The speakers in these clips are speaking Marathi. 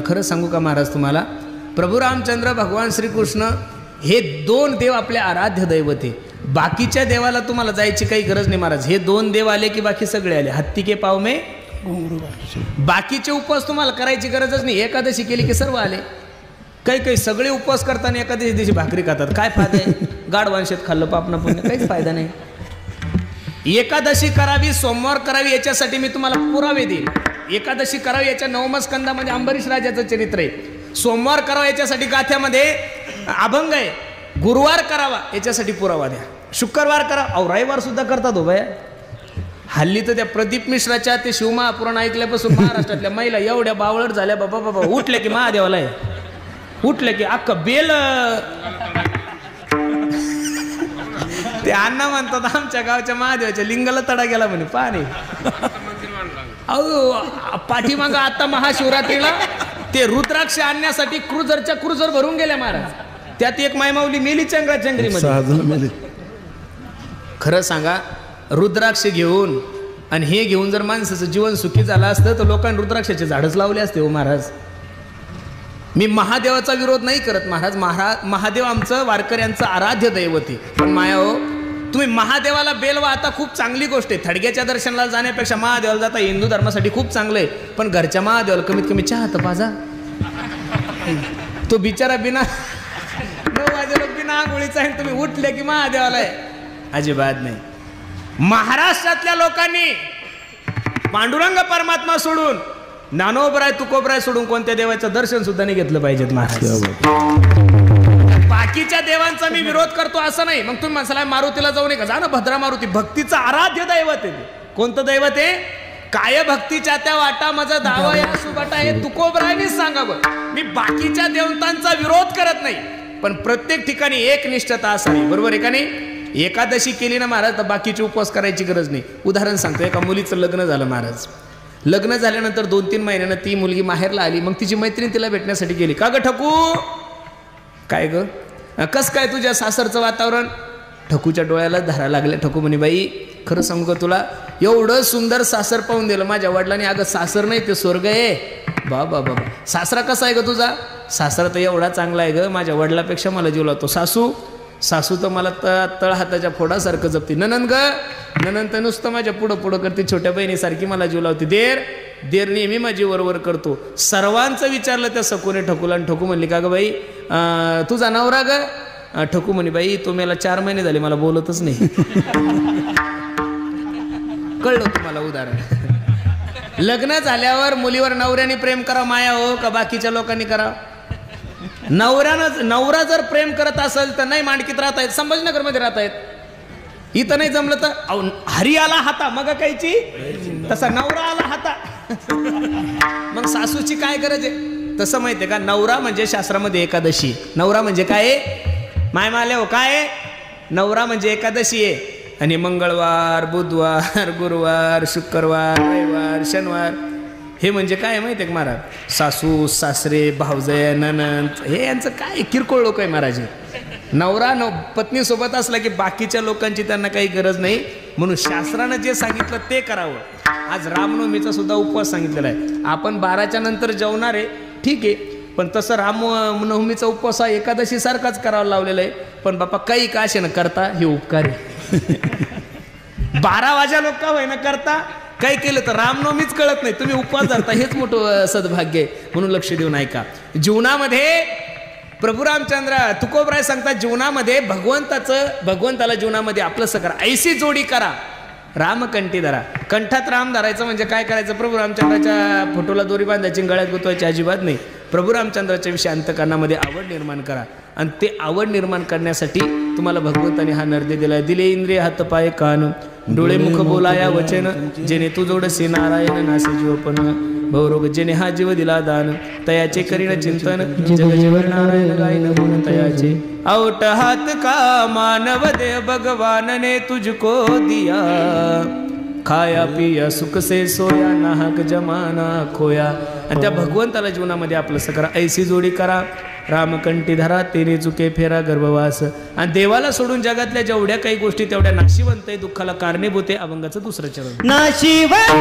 खरं सांगू का महाराज तुम्हाला, प्रभू रामचंद्र भगवान श्रीकृष्ण हे दोन देव आपले आराध्य दैवत आहे. बाकीच्या देवाला तुम्हाला जायची काही गरज नाही महाराज. हे दोन देव आले की बाकी सगळे आले. हत्ती के पाव में बाकीचे उपवास तुम्हाला करायची गरजच नाही. एकादशी केली की सर्व आले. काही काही सगळे उपवास करताना एकादशी दिवशी भाकरी खातात. काय फायदा आहे? गाढवांशेत खाल्लं पापना पुण्य, काहीच फायदा नाही. एकादशी करावी, सोमवार करावी, याच्यासाठी मी तुम्हाला पुरावे देईन. एकादशी करावी याच्या नवम स्कंदामध्ये अंबरीश राजाचं चरित्र आहे. सोमवार करावा याच्यासाठी गाथ्यामध्ये अभंग आहे. गुरुवार करावा याच्यासाठी पुरावा द्या. शुक्रवार करा, अहो रविवार सुद्धा करतात हो बाया. हल्ली तर त्या प्रदीप मिश्राच्या ते शिवमहापुराण ऐकल्यापासून महाराष्ट्रातल्या महिला एवढ्या बावळट झाल्या. बाबा बाबा उठले की महादेवाला आहे, उठले की अख्खा बेल. ते अण्णा म्हणतात आमच्या गावच्या महादेवाच्या लिंगाला तडा गेला म्हणे पाणी. अहो पाठीमाग आता महाशिवरात्रीला ते रुद्राक्ष आणण्यासाठी क्रुझरच्या क्रुझर भरून गेल्या महाराज. त्यात एक मायमाऊली मेली चंगराचंगरीमध्ये. खरं सांगा, रुद्राक्ष घेऊन आणि हे घेऊन जर माणसाचं जीवन सुखी झालं असतं तर लोकांनी रुद्राक्षाचे झाडच लावले असते हो महाराज. मी महादेवाचा विरोध नाही करत महाराज. महादेव आमचं वारकऱ्यांचं आराध्य दैवत आहे. पण माया हो, तुम्ही महादेवाला बेल वाहता, खूप चांगली गोष्ट आहे. थडग्याच्या दर्शनाला जाण्यापेक्षा महादेवाला जाता हिंदू धर्मासाठी खूप चांगलं आहे. पण घरच्या महादेवाला कमीत कमी चहा तर पाजा. तो बिचारा बिना 9 वाजेला बिना आंघोळीचा आहे, तुम्ही उठले की महादेवाला आहे. अजिबात नाही. महाराष्ट्रातल्या लोकांनी पांडुरंग परमात्मा सोडून, ज्ञानोबराय तुकोबराय सोडून कोणत्या देवाचं दर्शन सुद्धा नाही घेतलं पाहिजेत महाराज. बाकीच्या देवांचा मी विरोध करतो असं नाही. मग तुम्ही म्हणाला मारुतीला जाऊ नये का? जा ना, भद्रा मारुती भक्तीचं आराध्य दैवत आहे. कोणतं दैवत आहे? काय भक्तीच्या त्या वाटा माझा धावा या सुबाटा, हे तुकोबरायनीच सांगावं. मी बाकीच्या देवतांचा विरोध करत नाही, पण प्रत्येक ठिकाणी एक निष्ठता असावी. बरोबर आहे का नाही? एकादशी केली ना महाराज तर बाकीचे उपवास करायची गरज नाही. उदाहरण सांगतो, एका मुलीचं लग्न झालं महाराज. लग्न झाल्यानंतर 2-3 महिन्यानं ती मुलगी माहेरला आली. मग तिची मैत्रीण तिला भेटण्यासाठी गेली. का ग ठकू, काय ग कस काय तुझ्या सासरचं वातावरण? ठकूच्या डोळ्याला धारा लागल्या. ठकू म्हणे, बाई खरं सांगू का तुला, एवढं सुंदर सासर पाहून दिलं माझ्या वडिलांनी. अगं सासर नाही ते स्वर्ग आहे. बाबा बाबा, सासरा कसा आहे ग तुझा? सासरा तर एवढा चांगला आहे ग, माझ्या वडिलापेक्षा मला जीव लावतो. सासू तर मला तळ हाताच्या फोडासारखं जपते. ननंद ग, ननंद तर नुसतं माझ्या पुढं पुढं करते, छोट्या बहिणीसारखी मला जीव लावते. देर नेहमी माझी वरवर करतो. सर्वांचं विचारलं त्या सकोने ठकूला, आणि ठकू म्हणली, का ग बाई तुझा नवरा ग? ठकू म्हणे, बाई तो मला 4 महिने झाले, मला बोलतच नाही. कळलं तुम्हाला उदाहरण? लग्न झाल्यावर मुलीवर नवऱ्याने प्रेम करा माया हो, का बाकीच्या लोकांनी करा? नवरा जर प्रेम करत असेल तर नाही मांडकीत राहता येत, संभाजीनगर मध्ये राहता येत. इथं नाही जमलं तर हरी आला हाता मग कायची, तसा नवरा आला हाता. मग सासूची काय गरज आहे? तसं माहितीये का, नवरा म्हणजे शास्त्रामध्ये एकादशी. नवरा म्हणजे काय माय माले हो, काय नवरा म्हणजे एकादशी आहे. आणि मंगळवार, बुधवार, गुरुवार, शुक्रवार, रविवार, शनिवार हे म्हणजे काय माहिती आहे का महाराज? सासू सासरे भावजय ननंद हे यांचं काय किरकोळ लोक आहे महाराज. नवरा पत्नी सोबत असला की बाकीच्या लोकांची त्यांना काही गरज नाही. म्हणून शास्त्रानं जे सांगितलं ते करावं. आज रामनवमीचा सुद्धा उपवास सांगितलेला आहे. आपण 12च्या नंतर जेवणार आहे ठीक आहे, पण तसं रामनवमीचा उपवास हा एकादशी सारखाच करावा लावलेला आहे. पण बापा काही का असे ना करता हे उपकार आहे. 12 वाजा लोक का होईना करता, काही केलं तर रामनवमीच कळत नाही, तुम्ही उपवास धरता, हेच मोठं सद्भाग्य आहे. म्हणून लक्ष देऊन ऐका. जीवनामध्ये प्रभू रामचंद्र तुकोबराय सांगतात, जीवनामध्ये भगवंताला जीवनामध्ये आपलंसं करा, ऐशी जोडी करा, रामकंठी धरा. कंठात राम धरायचं म्हणजे काय करायचं? प्रभू रामचंद्राच्या फोटोला दोरी बांधायची, गळ्यात गुंतवायची अजिबात नाही. प्रभू रामचंद्राच्या विषयी अंतकरणामध्ये आवड निर्माण करा. आणि ते आवड निर्माण करण्यासाठी तुम्हाला भगवंताने हा नर्दे दिलाय. दिले इंद्रिय हात पाय कान डोळे मुख बोलाया वचन, जेणे तू जोडसे नारायण नासे जीवपण भवरोग, जेणे हा जीव दिला दान, तयाचे करीन चिंतन, जग जीवन नारायण गायन गुण तयाचे. औट हात का मानव दे भगवान ने तुझको दिया, खाया पिया सुख से सोया, नाहक जमाना खोया. आणि त्या भगवंताला जीवनामध्ये आपलं करा, ऐसी जोडी करा, रामकंठी धरा, तेने चुके फेरा गर्भवास. आणि देवाला सोडून जगातल्या जेवढ्या काही गोष्टी तेवढ्या नाशिवंत आहे, दुःखाला कारणीभूत आहे. अभंगाचं 2रं चरण. नाशिवंत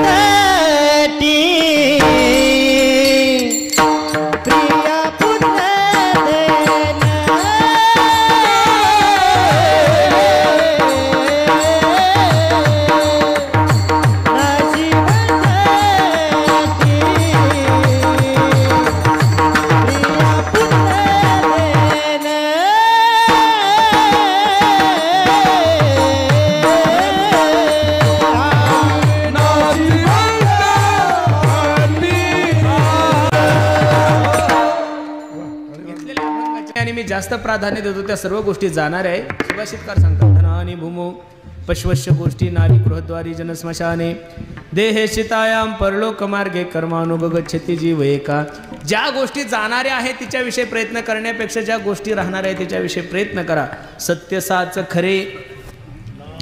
ठिकाणी मी जास्त प्राधान्य देतो त्या सर्व गोष्टी जाणार आहे. सुभाषितकार सांगतात धनानी भूमो पश्वश्य गोष्टी नारी गृहद्वारी जनस्मशाने देहे शितायाम परलोक मार्गे कर्मानुगच्छति जीव एका. ज्या गोष्टी जाणाऱ्या आहेत तिच्याविषयी प्रयत्न करण्यापेक्षा ज्या गोष्टी राहणाऱ्या आहेत तिच्याविषयी प्रयत्न करा. सत्य साच खरे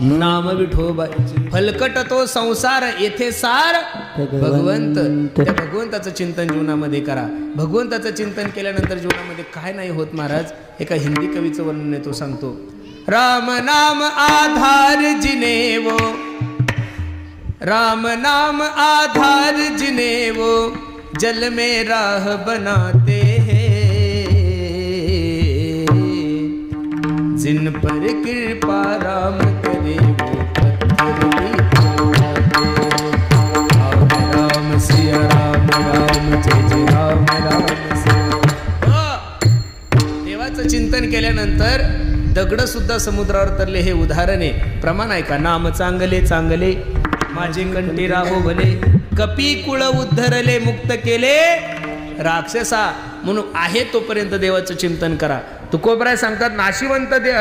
नाम विठोबा फलकट तो संसार येथे सार भगवंत. त्या भगवंताचं चिंतन जीवनामध्ये करा. भगवंताचं चिंतन केल्यानंतर जीवनामध्ये काय नाही होत महाराज. एका हिंदी कवीचं वर्णन आहे तो सांगतो. राम नाम आधार जिने वो राम नाम आधार जिने वो जल में राह बनाते हैं जिन पर कृपा राम करे वो पत्थर भी राम सिया राम राम जय जय राम राम सिया. देवाचं चिंतन केल्यानंतर दगड सुद्धा समुद्रावर तरले हे उदाहरण आहे. प्रमाण आहे का. नाम चांगले चांगले माझे कंठी राहो भले कपी कुळ उद्धरले मुक्त केले राक्षसा. म्हणून आहे तोपर्यंत देवाचं चिंतन करा. तुकोबराय सांगतात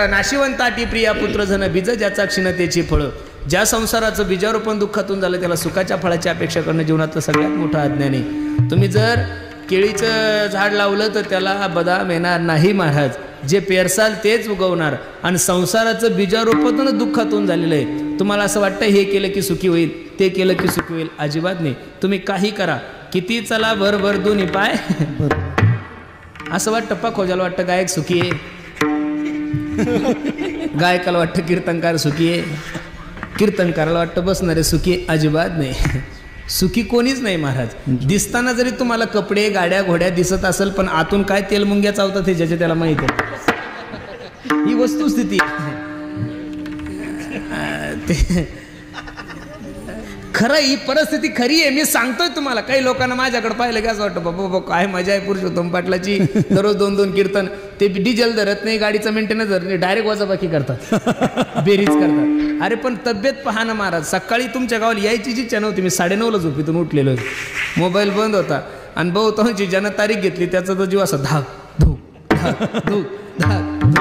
नाशिवंताटी प्रिया पुत्र धन बीज ज्याचा क्षीणतेची फळं. ज्या संसाराचं बीजारोपण दुःखातून झालं त्याला सुखाच्या फळाची अपेक्षा करणं जीवनातलं सगळ्यात मोठं अज्ञान आहे. तुम्ही जर केळीचं झाड लावलं तर त्याला बदाम येणार नाही महाराज. जे पेरसाल तेच उगवणार. आणि संसाराचं बीजारोपण दुःखातून झालेलं आहे. तुम्हाला असं वाटतं हे केलं की सुखी होईल ते केलं की सुखी होईल. अजिबात नाही. तुम्ही काही करा किती चला भर भर दोन्ही पाय असं वाटतं. पा खोजाला वाटतं गायक सुखी आहे. गायकाला वाटतं कीर्तनकार सुखी आहे. कीर्तनकाराला वाटतं बसणारे सुखी आहे. अजिबात नाही. सुखी कोणीच नाही महाराज. दिसताना जरी तुम्हाला कपडे गाड्या घोड्या दिसत असेल पण आतून काय तेल मुंग्या चावतात हे ज्याचे त्याला माहित आहे. ही वस्तुस्थिती खरं. ही परिस्थिती खरी आहे. मी सांगतोय तुम्हाला. काही लोकांना माझ्याकडे पाहिलं की असं वाटतं बाबा काय मजा आहे पुरुषोत्तम पाटलाची. दररोज 2-2 कीर्तन. ते डिझेल धरत नाही गाडीचा मेंटेनन्स धरत नाही डायरेक्ट वजाबाकी करतात बेरीज करतात. अरे पण तब्येत पहा ना महाराज. सकाळी तुमच्या गावाला यायची जी इच्छा नव्हती. मी 9:30ला झोपेतून उठलेलो. मोबाईल बंद होता आणि बहुतांशी ज्यानं तारीख घेतली त्याचा तो जीव असा धाक धूक धाक धूक धाक धूक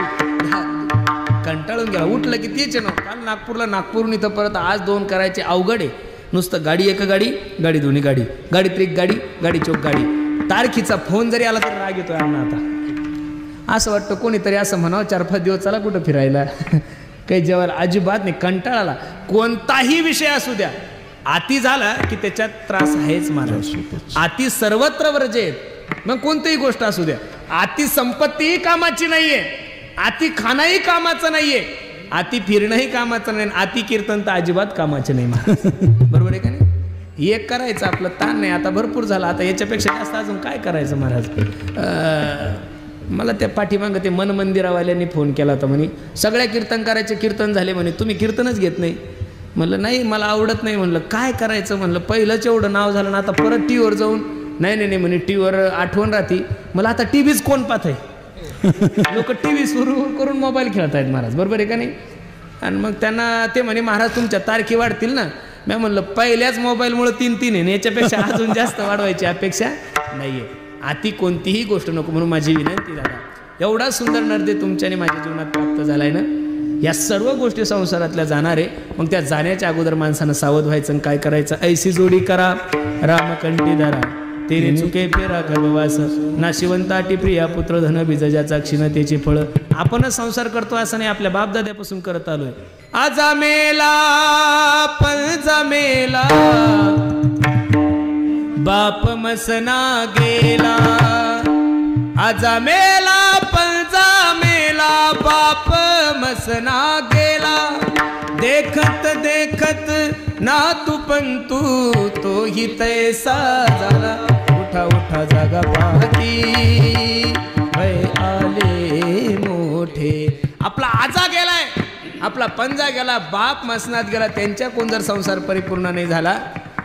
धाक कंटाळून गेला. उठलं की तेच ना. काल नागपूरहून इथं परत आज 2 करायचे अवघड आहे. नुसतं गाडी एक गाडी गाडी दोन्ही गाडी गाडी त्रिक गाडी गाडी चौक गाडी. तारखीचा फोन जरी आला तर राग येतोय अण्णा. आता असं वाटतं कोणीतरी असं म्हणावं 4-5 दिवस चला कुठं फिरायला. काही जेवायला अजिबात नाही. कंटाळाला. कोणताही विषय असू द्या आती झाला की त्याच्यात त्रास आहेच महाराज. आती सर्वत्र वर्जेत. मग कोणतीही गोष्ट असू द्या. आती संपत्तीही कामाची नाहीये. आती खाणंही कामाचं नाहीये. आती फिरणंही कामाचं नाही. आती कीर्तन तर अजिबात कामाचे नाही महाराज. बरोबर आहे का नाही. एक करायचं आपलं ताण नाही. आता भरपूर झालं. आता याच्यापेक्षा जास्त अजून काय करायचं महाराज. मला त्या पाठीमागं ते मन मंदिरावाल्यांनी फोन केला होता. म्हणे सगळ्या कीर्तनकाराचे कीर्तन झाले म्हणे तुम्ही कीर्तनच घेत नाही. म्हणलं नाही मला आवडत नाही. म्हणलं काय करायचं. म्हणलं पहिलंच एवढं नाव झालं ना आता परत टीव्हीवर जाऊन नाही म्हणे टीव्हीवर आठवण राहते. मला आता टीव्हीच कोण पाहत आहे. लोक टीव्ही सुरू करून मोबाईल खेळत आहेत महाराज. बरोबर आहे का नाही. आणि मग त्यांना ते म्हणे महाराज तुमच्या तारखी वाढतील ना. मी म्हणलं पहिल्याच मोबाईलमुळे 3-3 आहे. याच्यापेक्षा अजून जास्त वाढवायची अपेक्षा नाहीये. आती कोणतीही गोष्ट नको. म्हणून माझी विनंती दादा एवढा सुंदर नर्दे तुमच्याने माझ्या जीवनात प्राप्त झालाय ना. या सर्व गोष्टी संसारातल्या जाणार आहे. मग त्या जाण्याच्या अगोदर माणसानं सावध व्हायचं. काय करायचं. ऐशी जोडी करा रामकंठी धरा तेरे चुके फेरा गर्भवास नाशिवंताटी प्रिया पुत्र धन बीज ज्याचा क्षीणतेची फळं. आपणच संसार करतो असं नाही. आपल्या बापदाद्यापासून करत आलोय. आजा मेला पंजा मेला बाप मसना गेला. आजा मेला पंजा मेला बाप मसना गेला. देखत देखत ना तू पण तो ही तैसा झाला. उठा उठा जागा पाहती भय आले मोठे. आपला आजा गेलाय. आपला पंजा गेला. बाप मसनात गेला. त्यांच्या कोण जर संसार परिपूर्ण नाही झाला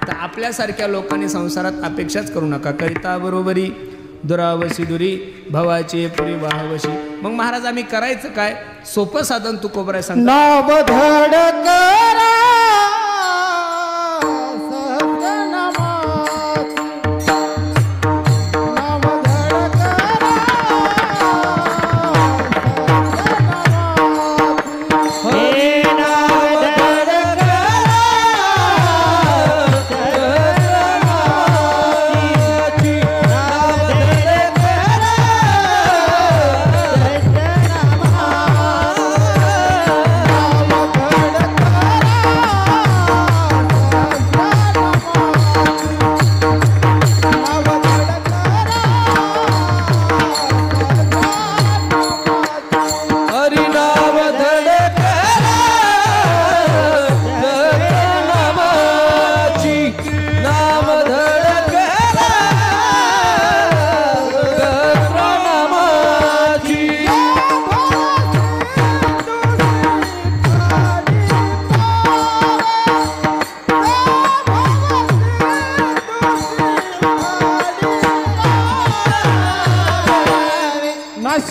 तर आपल्यासारख्या लोकांनी संसारात अपेक्षाच करू नका. करिता बरोबरी दुरावशी दुरी भवाची पुरी वाहवशी. मग महाराज आम्ही करायचं काय. सोपं साधन तुकोबराय सांगतात. नाव धड करा एक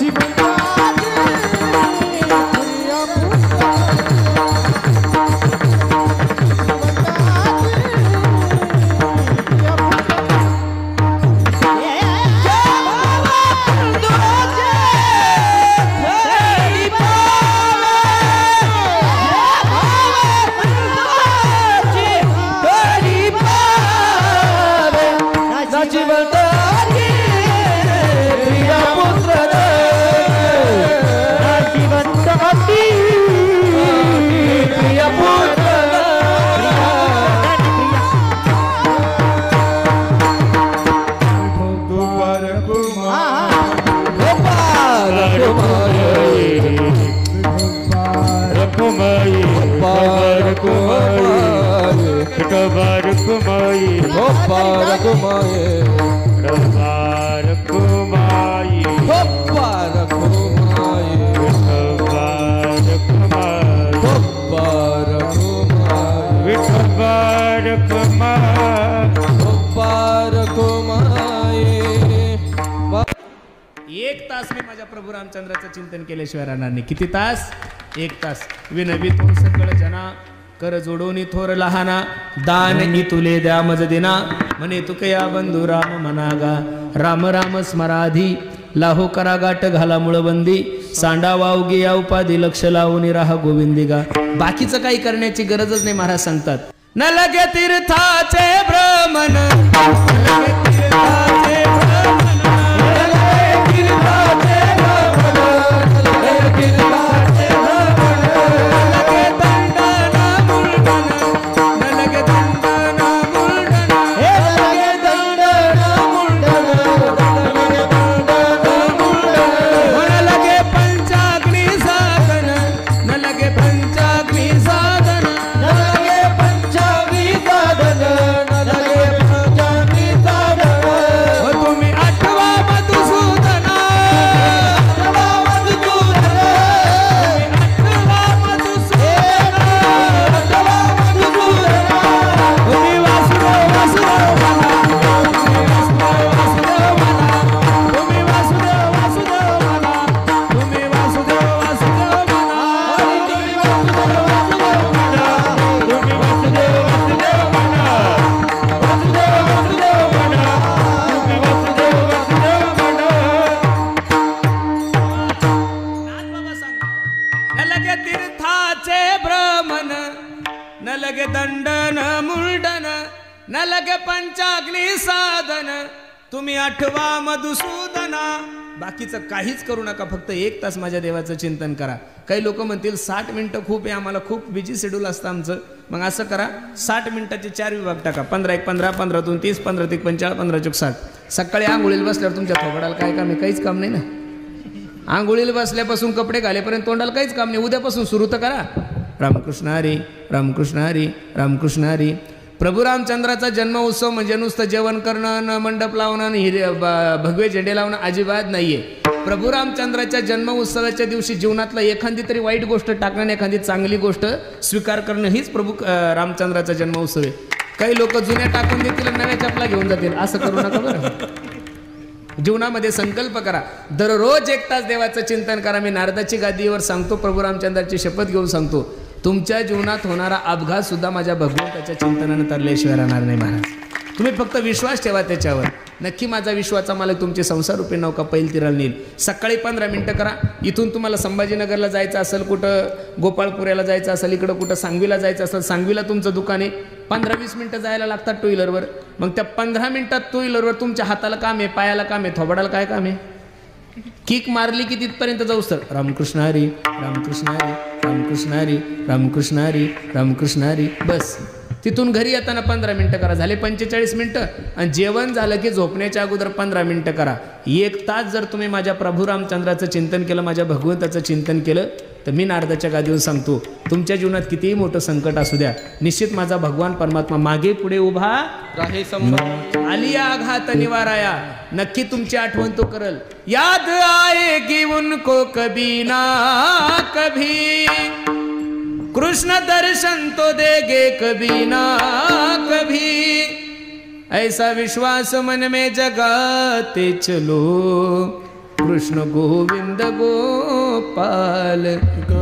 तास मी माझ्या प्रभू रामचंद्राचं चिंतन केल्याशिवाय राहणार नाही. किती तास? एक तास. विनवी तो सकळ जना कर जोडोनी थोर लहाना दान तुले द्या मज दिना म्हणे तुकया बंधू राम मनागा राम राम स्मराधी लाहो करा गाठ घाला मुळबंदी सांडा वावगी या उपाधी लक्ष लावून राहा गोविंदिगा. बाकीचं काही करण्याची गरजच नाही महाराज सांगतात. न लगे तीर्थाचे भ्रमण न लगे पंचाग्नी साधन तुम्ही आठवा मधुसूदना. बाकीचं काहीच करू नका, फक्त एक तास माझ्या देवाचं चिंतन करा. काही लोक म्हणतील 60 मिनिटं खूप आहे, आम्हाला खूप बिझी शेड्यूल असतं आमचं. मग असं करा, 60 मिनिटाचे 4 विभाग टाका. 15 1 15, 15 2 30, 15 3 45, 15 4 60. सकाळी आंघोळीला बसल्यावर तुमच्या थोबडाला काय काम आहे? काहीच काम नाही ना. आंघोळीला बसल्यापासून कपडे घालेपर्यंत तोंडाला काहीच काम नाही. उद्यापासून सुरू तर करा. रामकृष्ण हरी, रामकृष्ण हरी, रामकृष्ण हरी. प्रभू रामचंद्राचा जन्म उत्सव म्हणजे नुसतं जेवण करणं, न मंडप लावणं, भगवे झेंडे लावणं अजिबात नाहीये. प्रभू रामचंद्राच्या जन्म उत्सवाच्या दिवशी जीवनातलं एखादी तरी वाईट गोष्ट टाकणं, एखादी चांगली गोष्ट स्वीकार करणं हीच प्रभू रामचंद्राचा जन्म उत्सव आहे. काही लोक जुन्या टाकून देतील, नव्या चपला घेऊन जातील. असं करू नका बरं. जीवनामध्ये संकल्प करा, दररोज 1 तास देवाचं चिंतन करा. मी नारदाची गादीवर सांगतो, प्रभू रामचंद्राची शपथ घेऊन सांगतो, तुमच्या जीवनात होणारा अपघात सुद्धा माझ्या भगवंताच्या चिंतनाने तरल्याशिवाय राहणार नाही महाराज. तुम्ही फक्त विश्वास ठेवा त्याच्यावर. नक्की माझा विश्वाचा मालक तुमचे संसार रूपी नौका पैल तीराला नेईल. सकाळी 15 मिनिटं करा. इथून तुम्हाला संभाजीनगरला जायचं असेल, कुठं गोपाळपुऱ्याला जायचं असेल, इकडं कुठं सांगवीला जायचं असेल, सांगवीला तुमचं दुकान आहे, 15-20 मिनिटं जायला लागतात टू व्हीलरवर. मग त्या 15 मिनिटात टू व्हीलरवर तुमच्या हाताला काम आहे, पायाला काम आहे, थोबाडाला काय काम आहे? किक मारली की तिथपर्यंत जाऊस तर रामकृष्ण हरी, रामकृष्ण हरी, रामकृष्ण हरी, रामकृष्ण हरी, रामकृष्ण हरी. बस तिथून घरी येताना 15 मिनिटं करा. झाले 45 मिनिटं. आणि जेवण झालं की झोपण्याच्या अगोदर 15 मिनिटं करा. 1 तास जर तुम्ही माझ्या प्रभू रामचंद्राचं चिंतन केलं, माझ्या भगवंताचं चिंतन केलं, तर मी नारदाच्या गादीवर सांगतो, तुमच्या जीवनात कितीही मोठं संकट असू द्या, निश्चित माझा भगवान परमात्मा मागे पुढे उभा राहे. आलिया आघात निवाराया. नक्की तुमची आठवण तो करल. याद आएगी उनको कभी ना कभी, कृष्ण दर्शन तो देगे कभी ना कभी, ऐसा विश्वास मन में जगाते चलो, कृष्ण गोविंद गोपाल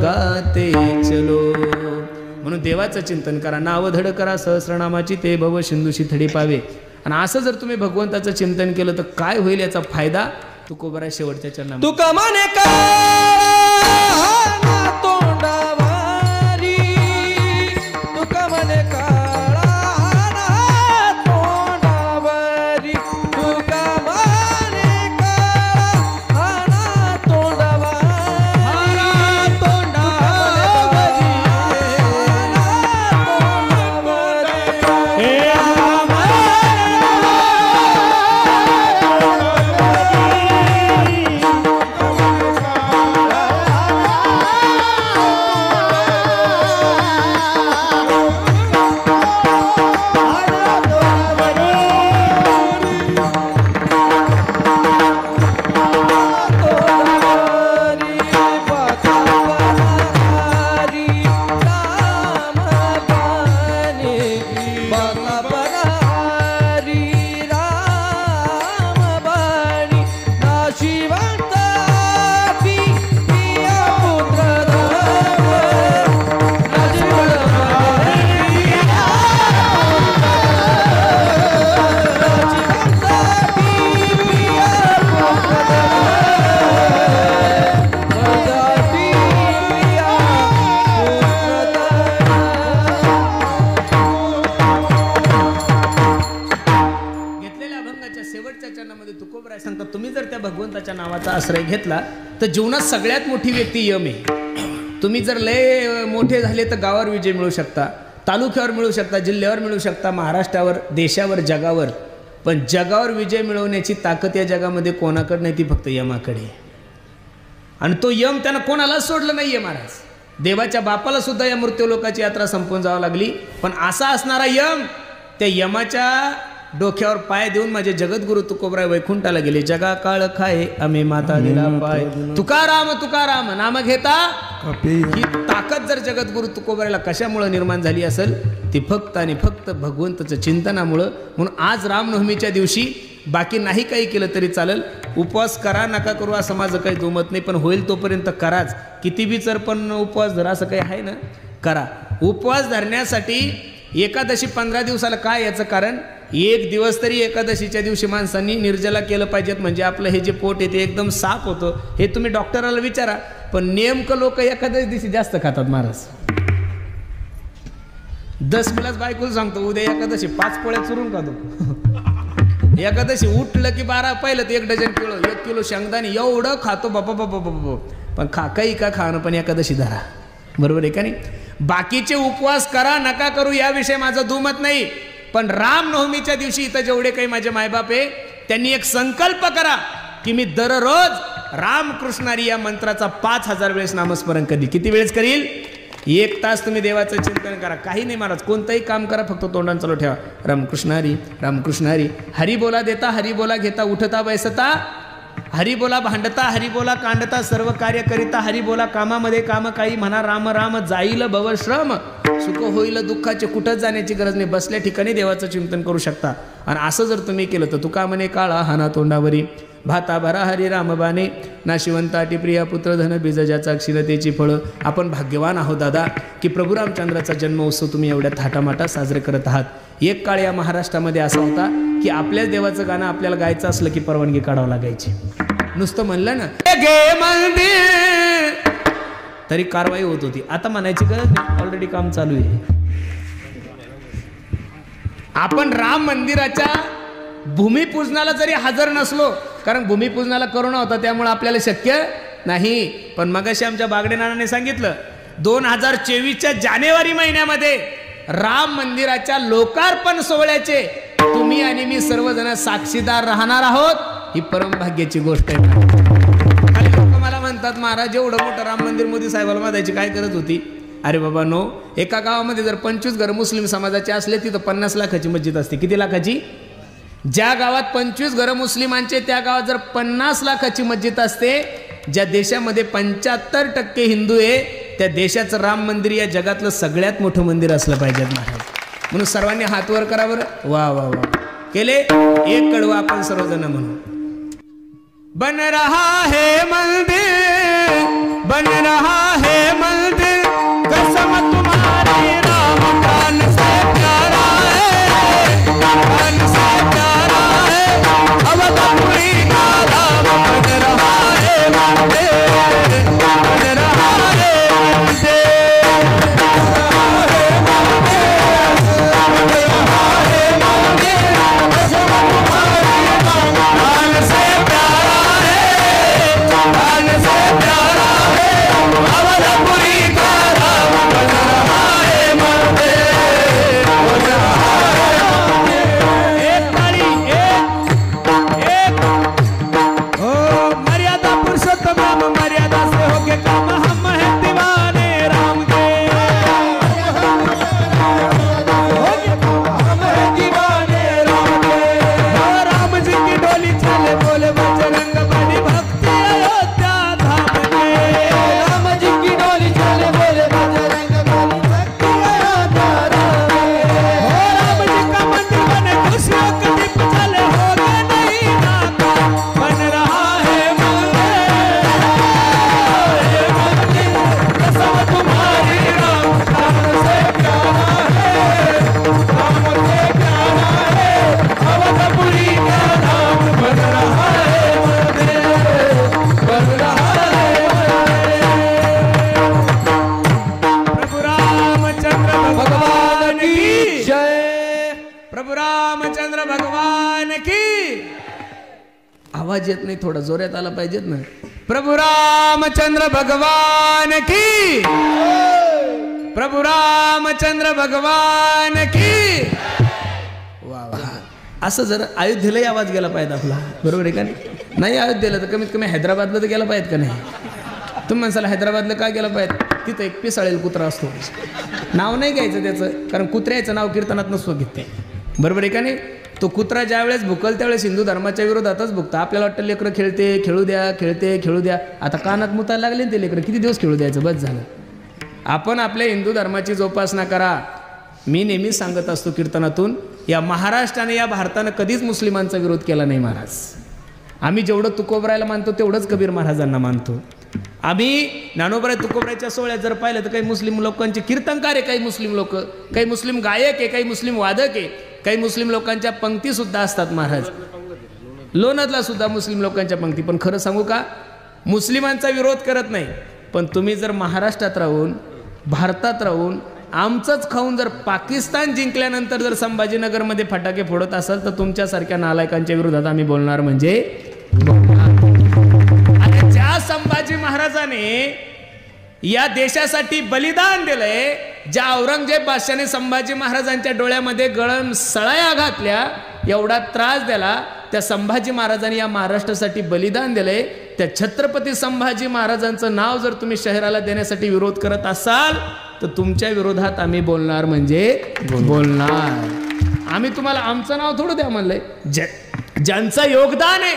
गाते चलो. म्हणून देवाचं चिंतन करा, नाव धड करा सहस्रनामाची, ते भव सिंधूशी थडी पावे. आणि असं जर तुम्ही भगवंताचं चिंतन केलं तर काय होईल याचा फायदा तुकोबरा शेवटच्या चरणात. तुका म्हणे का तोंडावारी, तुका म्हणे काळा तोंडावारी, तुका म्हणे काळा तोंडावारी, तोंडावारी सांगतात तुम्ही जर त्या भगवंताच्या नावाचा आश्रय घेतला तर जीवनात सगळ्यात मोठी व्यक्ती यम आहे. तुम्ही जर लय मोठे झाले तर गावावर विजय मिळू शकता, तालुक्यावर मिळू शकता, जिल्ह्यावर मिळू शकता, महाराष्ट्रावर, देशावर, जगावर. पण जगावर विजय मिळवण्याची ताकद या जगामध्ये कोणाकडे नाही, ती फक्त यमाकडे. आणि तो यम त्यानं कोणालाच सोडलं नाहीये महाराज. देवाच्या बापाला सुद्धा या मृत्यूलोकाची यात्रा संपून जावं लागली. पण असा असणारा यम त्या यमाच्या डोक्यावर पाय देऊन माझे जगद्गुरु तुकोबराय वैकुंठाला गेले. जगा काळ खाय आम्ही माता दिला पाय, तुकाराम तुकाराम नाम घेता. ही ताकद जर जगद्गुरु तुकोबरायला कशामुळे निर्माण झाली असेल, ती फक्त आणि फक्त भगवंताचं चिंतनामुळं. म्हणून आज रामनवमीच्या दिवशी बाकी नाही काही केलं तरी चालेल, उपवास करा नका करू असं माझं काही दुमत नाही, पण होईल तोपर्यंत कराच. किती बी जर पण उपवास धरा असं काही आहे ना, करा. उपवास धरण्यासाठी एकादशी 15 दिवसाला काय याचं कारण, एक दिवस तरी एकादशीच्या दिवशी माणसांनी निर्जला केलं पाहिजेत, म्हणजे आपलं हे जे पोट आहे ते एकदम साफ होतं. हे तुम्ही डॉक्टराला विचारा. पण नेमकं लोक एकादशी दिवशी जास्त खातात महाराज. 10 मिलाच बायकोला सांगतो उद्या एकादशी 5 पोळ्या चुरून खातो. एकादशी उठलं की 12 पहिलं तर 1 डझन किलो 1 किलो शेंगदाणे एवढं खातो बाबा बाबा बाबा. पण काही का खाणं, पण एकादशी धरा. बरोबर आहे का नाही. बाकीचे उपवास करा नका करू याविषयी माझं दुमत नाही, पण रामनवमीच्या दिवशी इथं जेवढे काही माझे मायबाप आहे त्यांनी एक संकल्प करा की मी दररोज रामकृष्णारी या मंत्राचा 5000 वेळेस नामस्मरण कधी. किती वेळेस करील? 1 तास तुम्ही देवाचं चिंतन करा. काही नाही महाराज, कोणतंही काम करा, फक्त तोंडानं चालू ठेवा. रामकृष्णारी रामकृष्णारी. हरी बोला देता, हरी बोला घेता, उठता बैसता, हरी बोला भांडता, हरी बोला कांडता, सर्व कार्य करिता, हरी बोला कामामध्ये काम काही म्हणा, राम राम जाईल भवश्रम, सुख होईल दुःखाचे, कुठंच जाण्याची गरज नाही, बसल्या ठिकाणी देवाचं चिंतन करू शकता. आणि असं जर तुम्ही केलं तर तुका म्हणे काळा हाना तोंडावरी, भाता भरा हरी रामबाने, नाशिवंताटी प्रिया पुत्र धन बीज ज्याचा क्षीणतेची फळं. आपण भाग्यवान आहोत दादा की प्रभू रामचंद्राचा जन्मोत्सव तुम्ही एवढ्या थाटामाटात साजरे करत आहात. एक काळ या महाराष्ट्रामध्ये असा होता की आपल्याच देवाचं गाणं आपल्याला गायचं असलं की परवानगी काढावं लागायची. नुसतं म्हणलं ना गे मंदिर तरी कारवाई होत होती. आता म्हणायची गरज नाही, ऑलरेडी काम चालू आहे. आपण राम मंदिराच्या भूमिपूजनाला जरी हजर नसलो, कारण भूमिपूजनाला करोना होता त्यामुळे आपल्याला शक्य नाही, पण मगाशी आमच्या बागडे नानाने सांगितलं 2024च्या जानेवारी महिन्यामध्ये राम मंदिराच्या लोकार्पण सोहळ्याचे तुम्ही आणि मी सर्वजण साक्षीदार राहणार आहोत. ही परमभाग्याची गोष्ट आहे. काही लोक मला म्हणतात महाराज एवढं मोठं राम मंदिर मोदी साहेबाला बांधायची काय गरज होती. अरे बाबा नो, एका गावामध्ये जर 25 घर मुस्लिम समाजाचे असले तिथं 50 लाखाची मस्जिद असते. किती लाखाची? ज्या गावात 25 घर मुस्लिमांचे त्या गावात जर 50 लाखाची मस्जिद असते. ज्या देशामध्ये 75% हिंदू आहे त्या देशाचं राम मंदिर या जगातलं सगळ्यात मोठं मंदिर असलं पाहिजे महाराज. म्हणून सर्वांनी हात वर करा बरं. वा वा वा केले. एक कडवं आपण सर्वजण म्हणू. बन रहा है मंदिर, बन रहा है मंदिर, कसम तुम्हारी राम प्राण से प्यारा है, प्राण से प्यारा है, अवधपुरी का राम बन रहा है मंदिर, बन रहा है मंदिर। आवाज येत नाही, थोडा जोरात आला पाहिजेत ना. प्रभू रामचंद्र भगवान की, प्रभू रामचंद्र भगवान की. वा वा. असं जर अयोध्येलाही आवाज गेला पाहिजे आपला, बरोबर आहे का नाही? अयोध्येला तर कमीत कमी हैदराबादला तर गेला पाहिजे का नाही? तुम्ही म्हणसाल हैदराबादला का गेला पाहिजे? तिथं एक पिसाळेल कुत्रा असतो, नाव नाही घ्यायचं त्याचं, कारण कुत्र्याचं नाव कीर्तनात नसतो घेते, बरोबर आहे का नाही? तो कुत्रा ज्या वेळेस भुकल त्यावेळेस हिंदू धर्माच्या विरोधातच भुकता. आपल्याला वाटतं लेकरं खेळते खेळू द्या, खेळते खेळू द्या. आता कानात मुतायला लागले ते लेकरं, किती दिवस खेळू द्यायचं? बस झालं. आपण आपल्या हिंदू धर्माची जोपासना करा. मी नेहमीच सांगत असतो कीर्तनातून, या महाराष्ट्राने या भारतानं कधीच मुस्लिमांचा विरोध केला नाही महाराज. आम्ही जेवढं तुकोबरायला मानतो तेवढंच कबीर महाराजांना मानतो. आम्ही ज्ञानोबराय तुकोबरायच्या सोहळ्यात जर पाहिलं तर काही मुस्लिम लोकांचे कीर्तनकार आहे, काही मुस्लिम लोक, काही मुस्लिम गायक आहे, काही मुस्लिम वादक आहे, काही मुस्लिम लोकांच्या पंक्ती सुद्धा असतात महाराज. लोणारला सुद्धा मुस्लिम लोकांच्या पंक्ती. पण खरं सांगू का, मुस्लिमांचा विरोध करत नाही, पण तुम्ही जर महाराष्ट्रात राहून भारतात राहून आमचंच खाऊन जर पाकिस्तान जिंकल्यानंतर जर संभाजीनगरमध्ये फटाके फोडत असाल तर तुमच्यासारख्या नालायकांच्या विरोधात आम्ही बोलणार म्हणजे बोलणार. आणि ज्या संभाजी महाराजाने या देशासाठी बलिदान दिलंय, ज्या औरंगजेब बादशाने संभाजी महाराजांच्या डोळ्यामध्ये गळम सळाया घातल्या, एवढा त्रास दिला, त्या संभाजी महाराजांनी या महाराष्ट्रासाठी बलिदान दिलंय. त्या छत्रपती संभाजी महाराजांचं नाव जर तुम्ही शहराला देण्यासाठी विरोध करत असाल तर तुमच्या विरोधात आम्ही बोलणार म्हणजे बोलणार. आम्ही तुम्हाला आमचं नाव थोडं द्या म्हणलंय. ज्यांचं योगदान आहे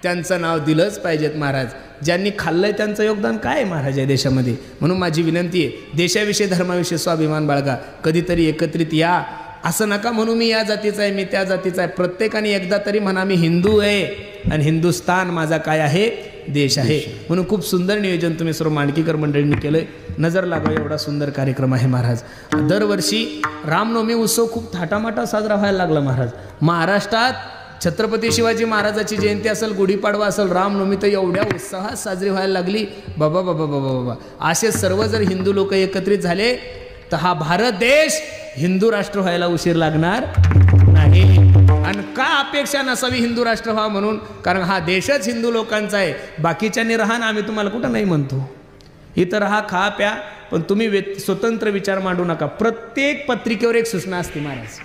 त्यांचं नाव दिलंच पाहिजेत महाराज. ज्यांनी खाल्लंय त्यांचं योगदान काय आहे महाराज या देशामध्ये. म्हणून माझी विनंती आहे, देशाविषयी धर्माविषयी स्वाभिमान बाळगा, कधीतरी एकत्रित या. असं नका म्हणू मी या जातीचा आहे, मी त्या जातीचा आहे. प्रत्येकाने एकदा तरी म्हणा मी हिंदू आहे आणि हिंदुस्तान माझा काय आहे, देश आहे. म्हणून खूप सुंदर नियोजन तुम्ही सर्व मांडकीकर मंडळींनी केलंय. नजर लागावं एवढा सुंदर कार्यक्रम आहे महाराज. दरवर्षी रामनवमी उत्सव खूप थाटामाटा साजरा व्हायला लागला महाराज. महाराष्ट्रात छत्रपती शिवाजी महाराजाची जयंती असेल, गुढीपाडवा असेल, रामनवमी तर एवढ्या उत्साहात साजरी व्हायला लागली. बाबा बाबा बाबा बाबा, असे सर्व जर हिंदू लोक एकत्रित झाले तर हा भारत देश हिंदू राष्ट्र व्हायला उशीर लागणार नाही. आणि का अपेक्षा नसावी हिंदू राष्ट्र व्हावं म्हणून? कारण हा देशच हिंदू लोकांचा आहे. बाकीच्यांनी राहा ना, आम्ही तुम्हाला कुठं नाही म्हणतो. इथं राहा, खा प्या, पण तुम्ही स्वतंत्र विचार मांडू नका. प्रत्येक पत्रिकेवर एक सूचना असते महाराज,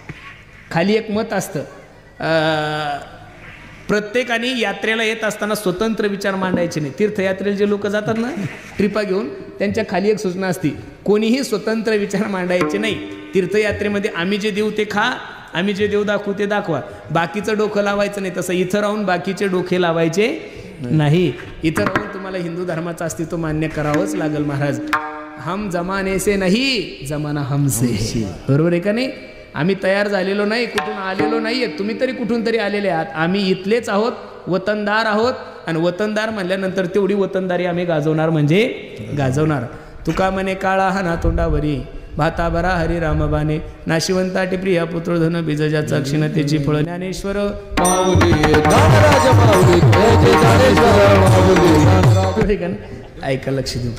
खाली एक मत असतं. प्रत्येकाने यात्रेला येत असताना स्वतंत्र विचार मांडायचे नाही. तीर्थयात्रेला जे लोक जातात ना ट्रिपा घेऊन, त्यांच्या खाली एक सूचना असते, कोणीही स्वतंत्र विचार मांडायचे नाही. तीर्थयात्रेमध्ये आम्ही जे देऊ ते खा, आम्ही जे देऊ दाखवू ते दाखवा, बाकीचं डोकं लावायचं नाही. तसं इथं राहून बाकीचे डोके लावायचे नाही. इथं राहून तुम्हाला हिंदू धर्माचं अस्तित्व मान्य करावंच लागेल महाराज. हम जमाने से नाही, जमाना हमसे. बरोबर आहे का नाही? आम्ही तयार झालेलो नाही, कुठून आलेलो नाही आहे. तुम्ही तरी कुठून तरी आलेले आहात. आम्ही इथलेच आहोत, वतनदार आहोत. आणि वतनदार म्हणल्यानंतर तेवढी वतनदारी आम्ही गाजवणार म्हणजे गाजवणार. तुका म्हणे काळा हा ना तोंडावरी भाता बरा हरी रामबाने नाशिवंताटी प्रिया पुत्रधन बीजजाचा क्षीणतेची फळ ज्ञानेश्वर ऐका लक्ष देऊ.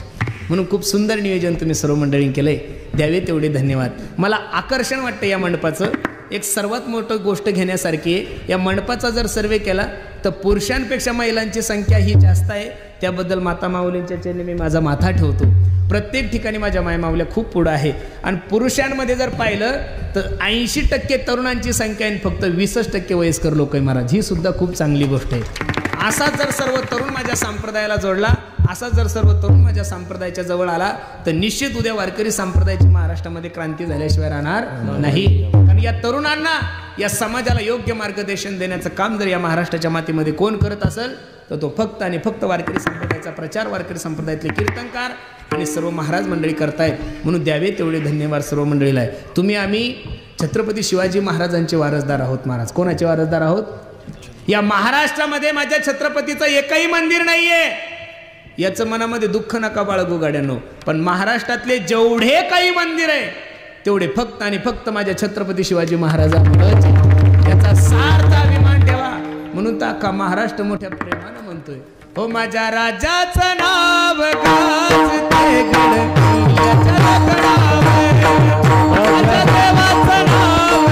म्हणून खूप सुंदर नियोजन तुम्ही सर्व मंडळी केलंय, द्यावे तेवढे धन्यवाद. मला आकर्षण वाटतं या मंडपाचं. एक सर्वात मोठं गोष्ट घेण्यासारखी आहे. या मंडपाचा जर सर्वे केला तर पुरुषांपेक्षा महिलांची संख्या ही जास्त आहे. त्याबद्दल माता माऊलींच्या चरणी मी माझा माथा ठेवतो. प्रत्येक ठिकाणी माझ्या माय माऊल्या खूप पुढं आहे. आणि पुरुषांमध्ये जर पाहिलं तर 80% तरुणांची संख्या आहे, फक्त 20% वयस्कर लोक आहे महाराज. ही सुद्धा खूप चांगली गोष्ट आहे. असा जर सर्व तरुण माझ्या संप्रदायाला जोडला, असा जर सर्व तरुण माझ्या संप्रदायाच्या जवळ आला तर निश्चित उद्या वारकरी संप्रदायाची महाराष्ट्रामध्ये क्रांती झाल्याशिवाय राहणार नाही. कारण या तरुणांना, या समाजाला योग्य मार्गदर्शन देण्याचं काम जर या महाराष्ट्राच्या मातीमध्ये कोण करत असेल तर तो फक्त आणि फक्त वारकरी संप्रदायाचा प्रचार, वारकरी संप्रदायातले कीर्तनकार आणि सर्व महाराज मंडळी करतायत. म्हणून द्यावे तेवढे धन्यवाद सर्व मंडळीला आहे. तुम्ही आम्ही छत्रपती शिवाजी महाराजांचे वारसदार आहोत महाराज. कोणाचे वारसदार आहोत? या महाराष्ट्रामध्ये माझ्या छत्रपतीचं एकही मंदिर नाहीये. याचं मनामध्ये दुःख नका बाळगू गाड्यांनो. पण महाराष्ट्रातले जेवढे काही मंदिर आहे तेवढे फक्त आणि फक्त माझ्या छत्रपती शिवाजी महाराजांमुळेच. याचा सार्थ अभिमान ठेवा. म्हणून तर अख्खा महाराष्ट्र मोठ्या प्रेमानं म्हणतोय, हो माझ्या राजाचं नाव गाजते गडकिल्ल्याच्या गडावर, माझ्या देवाचं नाव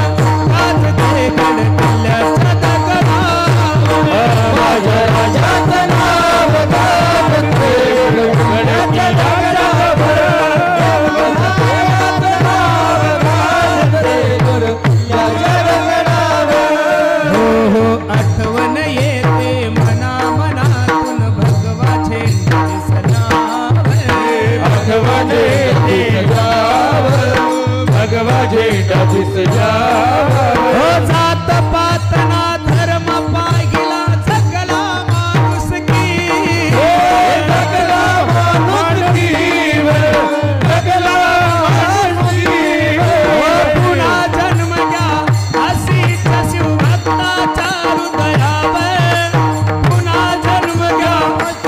गाजते गडकिल्ल्याच्या गडावर, माझ्या राजाचं नाव गाजते गडकिल्ल्याच्या गडावर, माझ्या देवाचं नाव गाजते गडकिल्ल्याच्या गडावर. हो हो आठवण येते मना मनातून भगवा झेंड्याची सलाम, भगवा झेंड्याची सलाम, भगवा झेंड्याची सलाम. हो जात पात ना धर्म पाहिला जगला माणूस की, जगला माणूस की, जगला माणूस की. पुन्हा जन्म घ्या अशीच शिवभक्ताच्या हृदयावर, पुन्हा जन्म घ्या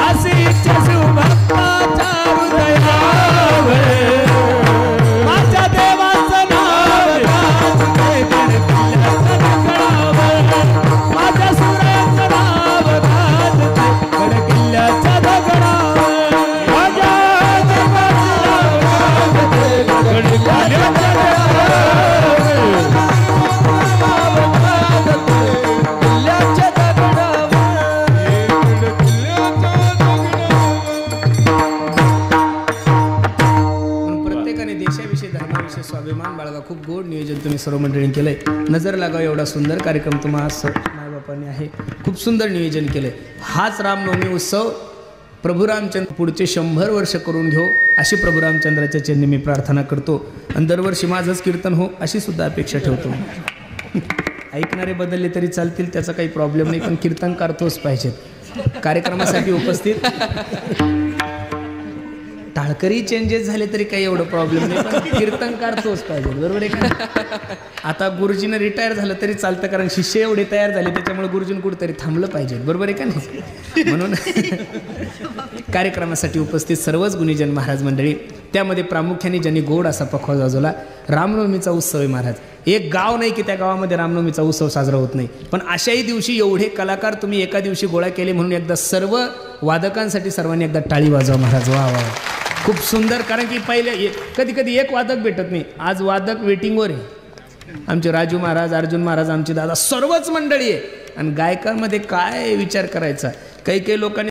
अशीच शिवभक्ताच्या हृदयावर. माझ्या देवाचं नाव गाजते गडकिल्ल्याच्या दगडावर, माझ्या सुराचं नाव गाजते गडकिल्ल्याच्या दगडावर, माझ्या देवाचं नाव गाजते गडकिल्ल्याच्या दगडावर. प्रत्येकाने देशाविषयी, धर्माविषयी स्वाभिमान बाळगा. खूप गोड नियोजन तुम्ही सर्व मंडळींनी केलंय. नजर लागावं एवढा सुंदर कार्यक्रम तुम्हाला मायबापांनी आहे. खूप सुंदर नियोजन केलंय. हाच रामनवमी उत्सव प्रभू रामचंद्र पुढचे 100 वर्ष करून घेऊ अशी प्रभू रामचंद्राच्या चरणी मी प्रार्थना करतो. आणि दरवर्षी माझंच कीर्तन हो अशी सुद्धा अपेक्षा ठेवतो. ऐकणारे बदलले तरी चालतील, त्याचा काही प्रॉब्लेम नाही, पण कीर्तनकार तोच पाहिजेत. कार्यक्रमासाठी उपस्थित टाळकरी चेंजेस झाले तरी काही एवढं प्रॉब्लेम नाही, पण कीर्तनकार तोच पाहिजे. बरोबर आहे का? आता गुरुजीनं रिटायर झालं तरी चालतं, कारण शिष्य एवढे तयार झाले त्याच्यामुळे गुरुजीनं कुठेतरी थांबलं पाहिजे. बरोबर आहे का नाही? म्हणून कार्यक्रमासाठी उपस्थित सर्वच गुणीजन महाराज मंडळी, त्यामध्ये प्रामुख्याने ज्यांनी गोड असा पखवाज वाजवला. रामनवमीचा उत्सव आहे महाराज. एक गाव नाही की त्या गावामध्ये रामनवमीचा उत्सव साजरा होत नाही. पण अशाही दिवशी एवढे कलाकार तुम्ही एका दिवशी गोळा केले, म्हणून एकदा सर्व वादकांसाठी सर्वांनी एकदा टाळी वाजवा महाराज. वा वा, खूप सुंदर. कारण की पहिले कधी कधी एक वादक भेटत नाही. आज वादक वेटिंगवर आहे. आमचे राजू महाराज, अर्जुन महाराज, आमचे दादा, सर्वच मंडळी आहे. आणि गायकांमध्ये काय विचार करायचा, काही काही लोकांनी